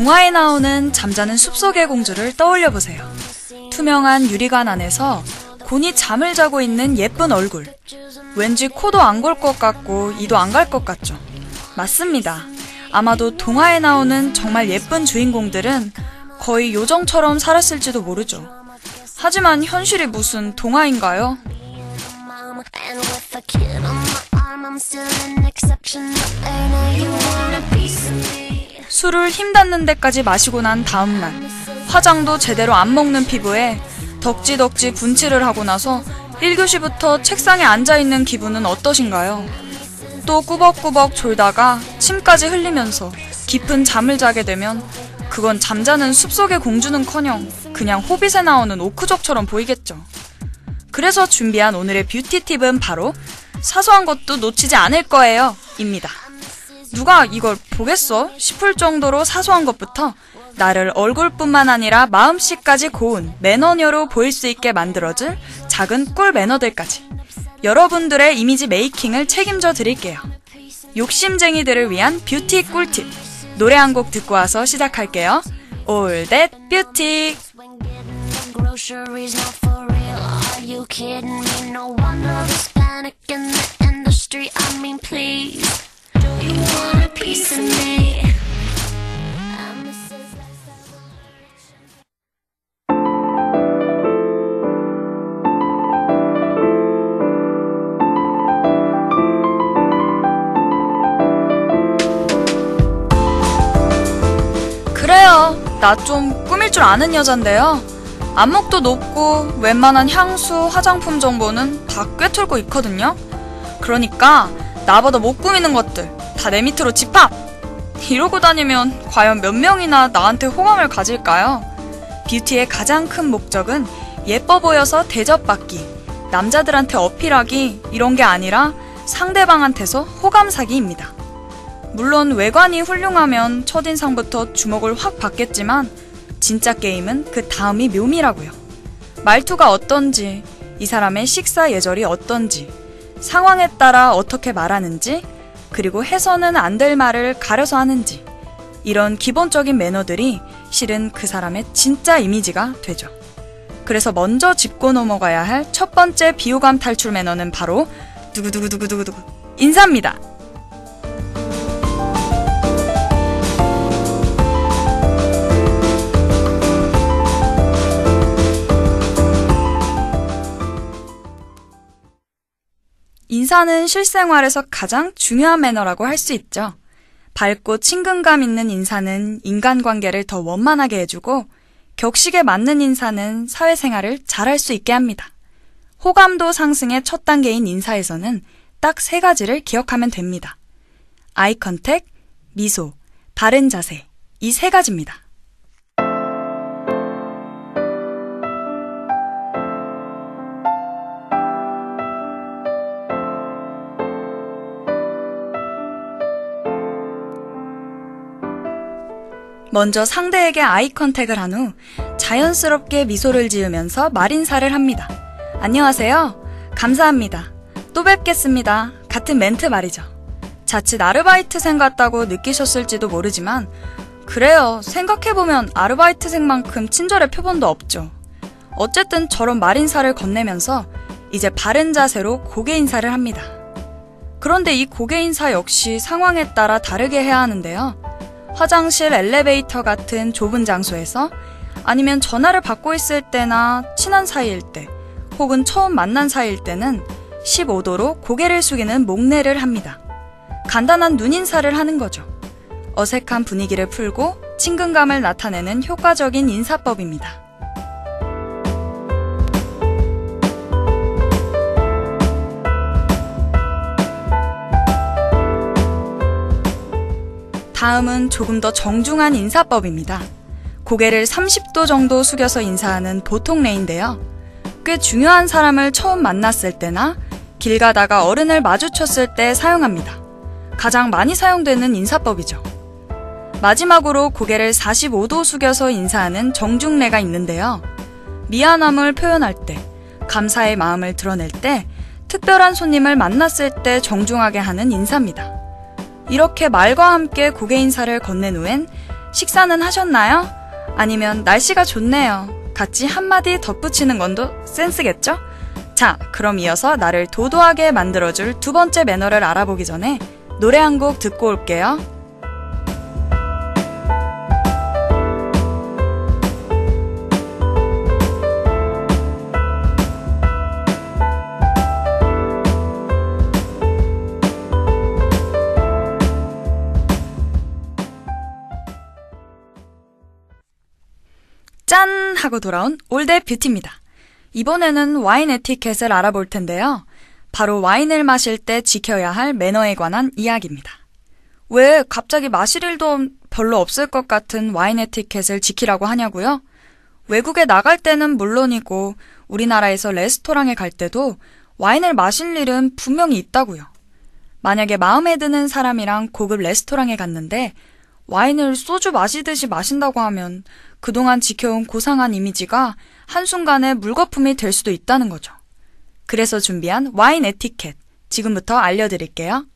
동화에 나오는 잠자는 숲속의 공주를 떠올려보세요. 투명한 유리관 안에서 곤히 잠을 자고 있는 예쁜 얼굴. 왠지 코도 안 골 것 같고 이도 안 갈 것 같죠? 맞습니다. 아마도 동화에 나오는 정말 예쁜 주인공들은 거의 요정처럼 살았을지도 모르죠. 하지만 현실이 무슨 동화인가요? 술을 힘 닿는 데까지 마시고 난 다음날, 화장도 제대로 안 먹는 피부에 덕지덕지 분칠을 하고 나서 1교시부터 책상에 앉아있는 기분은 어떠신가요? 또 꾸벅꾸벅 졸다가 침까지 흘리면서 깊은 잠을 자게 되면 그건 잠자는 숲속의 공주는커녕 그냥 호빗에 나오는 오크족처럼 보이겠죠. 그래서 준비한 오늘의 뷰티 팁은 바로 사소한 것도 놓치지 않을 거예요 입니다. 누가 이걸 보겠어? 싶을 정도로 사소한 것부터 나를 얼굴뿐만 아니라 마음씨까지 고운 매너녀로 보일 수 있게 만들어줄 작은 꿀 매너들까지 여러분들의 이미지 메이킹을 책임져 드릴게요. 욕심쟁이들을 위한 뷰티 꿀팁, 노래 한 곡 듣고 와서 시작할게요. All That Beauty. 그래요. 나 좀 꾸밀 줄 아는 여잔데요. 안목도 높고 웬만한 향수, 화장품 정보는 다 꿰뚫고 있거든요. 그러니까 나보다 못 꾸미는 것들 다 내 밑으로 집합! 이러고 다니면 과연 몇 명이나 나한테 호감을 가질까요? 뷰티의 가장 큰 목적은 예뻐 보여서 대접받기, 남자들한테 어필하기 이런 게 아니라 상대방한테서 호감 사기입니다. 물론 외관이 훌륭하면 첫인상부터 주목을 확 받겠지만 진짜 게임은 그 다음이 묘미라고요. 말투가 어떤지, 이 사람의 식사 예절이 어떤지, 상황에 따라 어떻게 말하는지, 그리고 해서는 안 될 말을 가려서 하는지, 이런 기본적인 매너들이 실은 그 사람의 진짜 이미지가 되죠. 그래서 먼저 짚고 넘어가야 할 첫 번째 비호감 탈출 매너는 바로 두구두구두구두구두구 인사입니다. 인사는 실생활에서 가장 중요한 매너라고 할 수 있죠. 밝고 친근감 있는 인사는 인간관계를 더 원만하게 해주고 격식에 맞는 인사는 사회생활을 잘할 수 있게 합니다. 호감도 상승의 첫 단계인 인사에서는 딱 3가지를 기억하면 됩니다. 아이 컨택, 미소, 바른 자세, 이 3가지입니다. 먼저 상대에게 아이 컨택을 한 후 자연스럽게 미소를 지으면서 말인사를 합니다. 안녕하세요. 감사합니다. 또 뵙겠습니다. 같은 멘트 말이죠. 자칫 아르바이트생 같다고 느끼셨을지도 모르지만 그래요. 생각해보면 아르바이트생만큼 친절의 표본도 없죠. 어쨌든 저런 말인사를 건네면서 이제 바른 자세로 고개 인사를 합니다. 그런데 이 고개 인사 역시 상황에 따라 다르게 해야 하는데요. 화장실, 엘리베이터 같은 좁은 장소에서 아니면 전화를 받고 있을 때나 친한 사이일 때 혹은 처음 만난 사이일 때는 15도로 고개를 숙이는 목례를 합니다. 간단한 눈인사를 하는 거죠. 어색한 분위기를 풀고 친근감을 나타내는 효과적인 인사법입니다. 다음은 조금 더 정중한 인사법입니다. 고개를 30도 정도 숙여서 인사하는 보통 레인데요. 꽤 중요한 사람을 처음 만났을 때나 길 가다가 어른을 마주쳤을 때 사용합니다. 가장 많이 사용되는 인사법이죠. 마지막으로 고개를 45도 숙여서 인사하는 정중례가 있는데요. 미안함을 표현할 때, 감사의 마음을 드러낼 때, 특별한 손님을 만났을 때 정중하게 하는 인사입니다. 이렇게 말과 함께 고개 인사를 건넨 후엔 식사는 하셨나요? 아니면 날씨가 좋네요. 같이 한마디 덧붙이는 건도 센스겠죠? 자, 그럼 이어서 나를 도도하게 만들어줄 두 번째 매너를 알아보기 전에 노래 한 곡 듣고 올게요. 짠! 하고 돌아온 올댓 뷰티입니다. 이번에는 와인 에티켓을 알아볼 텐데요. 바로 와인을 마실 때 지켜야 할 매너에 관한 이야기입니다. 왜 갑자기 마실 일도 별로 없을 것 같은 와인 에티켓을 지키라고 하냐고요? 외국에 나갈 때는 물론이고 우리나라에서 레스토랑에 갈 때도 와인을 마실 일은 분명히 있다고요. 만약에 마음에 드는 사람이랑 고급 레스토랑에 갔는데 와인을 소주 마시듯이 마신다고 하면 그동안 지켜온 고상한 이미지가 한순간에 물거품이 될 수도 있다는 거죠. 그래서 준비한 와인 에티켓, 지금부터 알려드릴게요.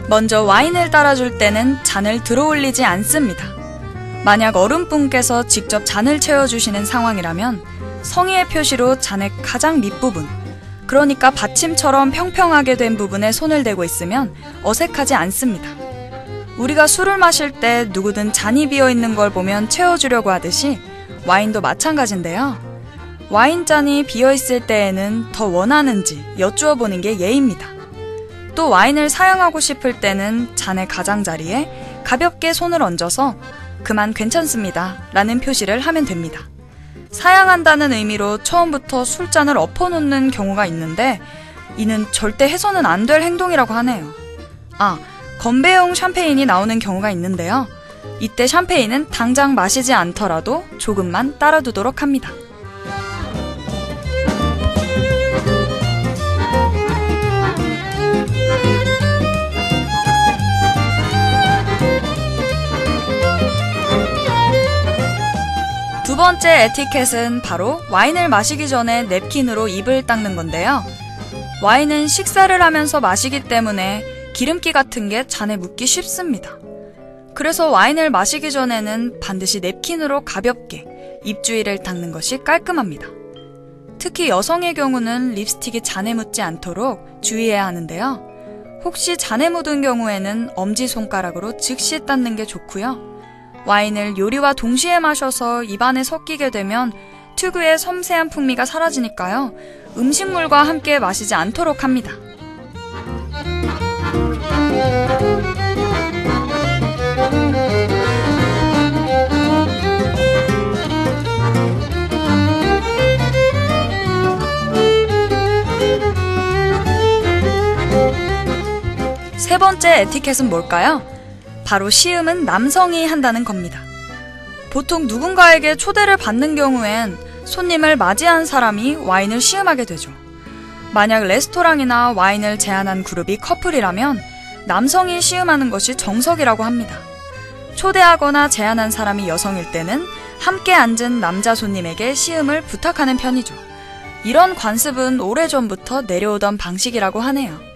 먼저 와인을 따라줄 때는 잔을 들어올리지 않습니다. 만약 어른분께서 직접 잔을 채워주시는 상황이라면 성의의 표시로 잔의 가장 밑부분, 그러니까 받침처럼 평평하게 된 부분에 손을 대고 있으면 어색하지 않습니다. 우리가 술을 마실 때 누구든 잔이 비어있는 걸 보면 채워주려고 하듯이 와인도 마찬가지인데요. 와인잔이 비어있을 때에는 더 원하는지 여쭈어 보는 게 예의입니다. 또 와인을 사용하고 싶을 때는 잔의 가장자리에 가볍게 손을 얹어서 그만 괜찮습니다 라는 표시를 하면 됩니다. 사양한다는 의미로 처음부터 술잔을 엎어놓는 경우가 있는데 이는 절대 해서는 안 될 행동이라고 하네요. 건배용 샴페인이 나오는 경우가 있는데요. 이때 샴페인은 당장 마시지 않더라도 조금만 따라두도록 합니다. 두 번째 에티켓은 바로 와인을 마시기 전에 냅킨으로 입을 닦는 건데요. 와인은 식사를 하면서 마시기 때문에 기름기 같은 게 잔에 묻기 쉽습니다. 그래서 와인을 마시기 전에는 반드시 냅킨으로 가볍게 입주위를 닦는 것이 깔끔합니다. 특히 여성의 경우는 립스틱이 잔에 묻지 않도록 주의해야 하는데요. 혹시 잔에 묻은 경우에는 엄지손가락으로 즉시 닦는 게 좋고요. 와인을 요리와 동시에 마셔서 입안에 섞이게 되면 특유의 섬세한 풍미가 사라지니까요. 음식물과 함께 마시지 않도록 합니다. 세 번째 에티켓은 뭘까요? 바로 시음은 남성이 한다는 겁니다. 보통 누군가에게 초대를 받는 경우엔 손님을 맞이한 사람이 와인을 시음하게 되죠. 만약 레스토랑이나 와인을 제안한 그룹이 커플이라면 남성이 시음하는 것이 정석이라고 합니다. 초대하거나 제안한 사람이 여성일 때는 함께 앉은 남자 손님에게 시음을 부탁하는 편이죠. 이런 관습은 오래전부터 내려오던 방식이라고 하네요.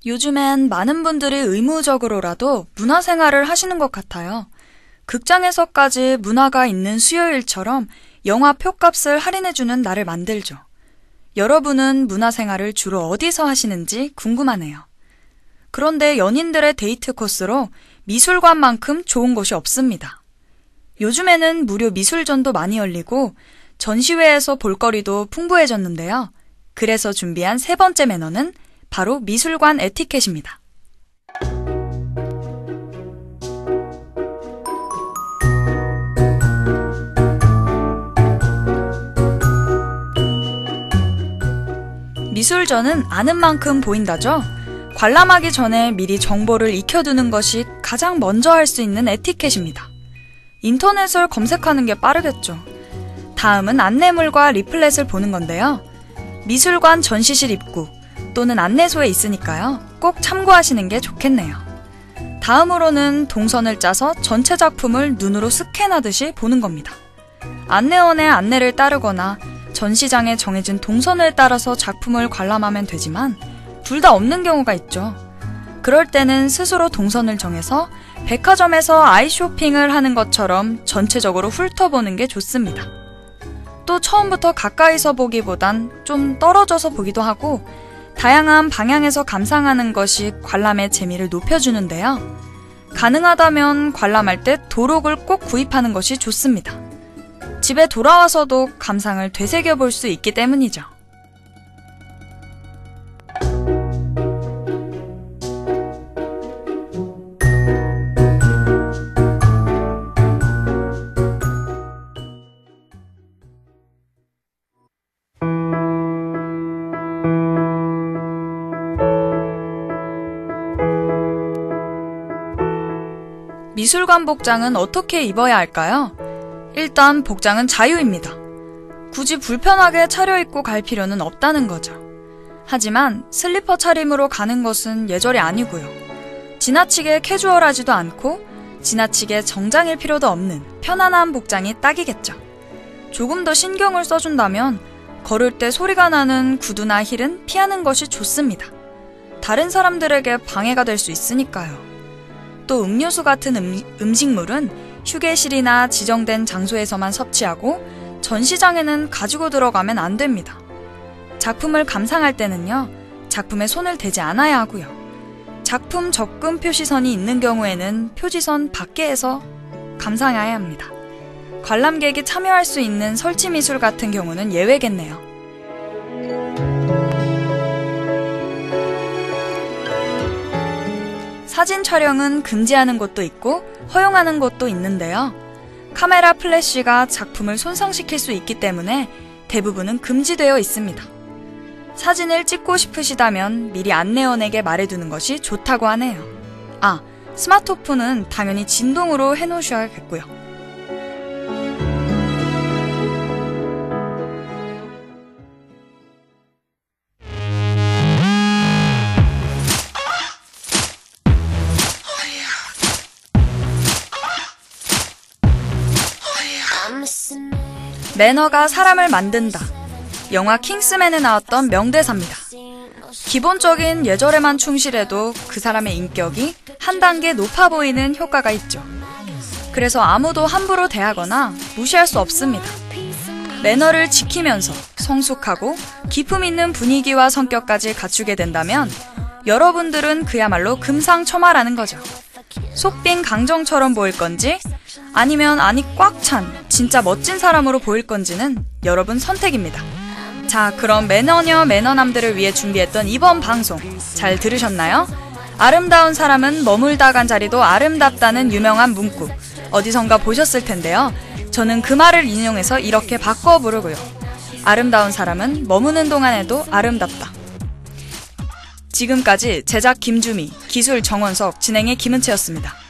요즘엔 많은 분들이 의무적으로라도 문화생활을 하시는 것 같아요. 극장에서까지 문화가 있는 수요일처럼 영화 표값을 할인해주는 날을 만들죠. 여러분은 문화생활을 주로 어디서 하시는지 궁금하네요. 그런데 연인들의 데이트 코스로 미술관만큼 좋은 곳이 없습니다. 요즘에는 무료 미술전도 많이 열리고 전시회에서 볼거리도 풍부해졌는데요. 그래서 준비한 세 번째 매너는 바로 미술관 에티켓입니다. 미술전은 아는 만큼 보인다죠? 관람하기 전에 미리 정보를 익혀두는 것이 가장 먼저 할 수 있는 에티켓입니다. 인터넷을 검색하는 게 빠르겠죠. 다음은 안내물과 리플렛을 보는 건데요. 미술관 전시실 입구 또는 안내소에 있으니까요. 꼭 참고하시는 게 좋겠네요. 다음으로는 동선을 짜서 전체 작품을 눈으로 스캔하듯이 보는 겁니다. 안내원의 안내를 따르거나 전시장에 정해진 동선을 따라서 작품을 관람하면 되지만 둘 다 없는 경우가 있죠. 그럴 때는 스스로 동선을 정해서 백화점에서 아이 쇼핑을 하는 것처럼 전체적으로 훑어보는 게 좋습니다. 또 처음부터 가까이서 보기보단 좀 떨어져서 보기도 하고 다양한 방향에서 감상하는 것이 관람의 재미를 높여주는데요. 가능하다면 관람할 때 도록을 꼭 구입하는 것이 좋습니다. 집에 돌아와서도 감상을 되새겨볼 수 있기 때문이죠. 미술관 복장은 어떻게 입어야 할까요? 일단 복장은 자유입니다. 굳이 불편하게 차려입고 갈 필요는 없다는 거죠. 하지만 슬리퍼 차림으로 가는 것은 예절이 아니고요. 지나치게 캐주얼하지도 않고 지나치게 정장일 필요도 없는 편안한 복장이 딱이겠죠. 조금 더 신경을 써준다면 걸을 때 소리가 나는 구두나 힐은 피하는 것이 좋습니다. 다른 사람들에게 방해가 될 수 있으니까요. 또 음료수 같은 음식물은 휴게실이나 지정된 장소에서만 섭취하고 전시장에는 가지고 들어가면 안 됩니다. 작품을 감상할 때는요, 작품에 손을 대지 않아야 하고요. 작품 접근 표시선이 있는 경우에는 표지선 밖에서 감상해야 합니다. 관람객이 참여할 수 있는 설치 미술 같은 경우는 예외겠네요. 사진 촬영은 금지하는 곳도 있고 허용하는 곳도 있는데요. 카메라 플래시가 작품을 손상시킬 수 있기 때문에 대부분은 금지되어 있습니다. 사진을 찍고 싶으시다면 미리 안내원에게 말해두는 것이 좋다고 하네요. 아, 스마트폰은 당연히 진동으로 해놓으셔야겠고요. 매너가 사람을 만든다. 영화 킹스맨에 나왔던 명대사입니다. 기본적인 예절에만 충실해도 그 사람의 인격이 한 단계 높아 보이는 효과가 있죠. 그래서 아무도 함부로 대하거나 무시할 수 없습니다. 매너를 지키면서 성숙하고 기품 있는 분위기와 성격까지 갖추게 된다면 여러분들은 그야말로 금상첨화라는 거죠. 속빈 강정처럼 보일 건지 아니면 안이 꽉 찬 진짜 멋진 사람으로 보일 건지는 여러분 선택입니다. 자, 그럼 매너녀 매너남들을 위해 준비했던 이번 방송 잘 들으셨나요? 아름다운 사람은 머물다 간 자리도 아름답다는 유명한 문구 어디선가 보셨을 텐데요. 저는 그 말을 인용해서 이렇게 바꿔 부르고요. 아름다운 사람은 머무는 동안에도 아름답다. 지금까지 제작 김주미, 기술 정원석, 진행의 김은채였습니다.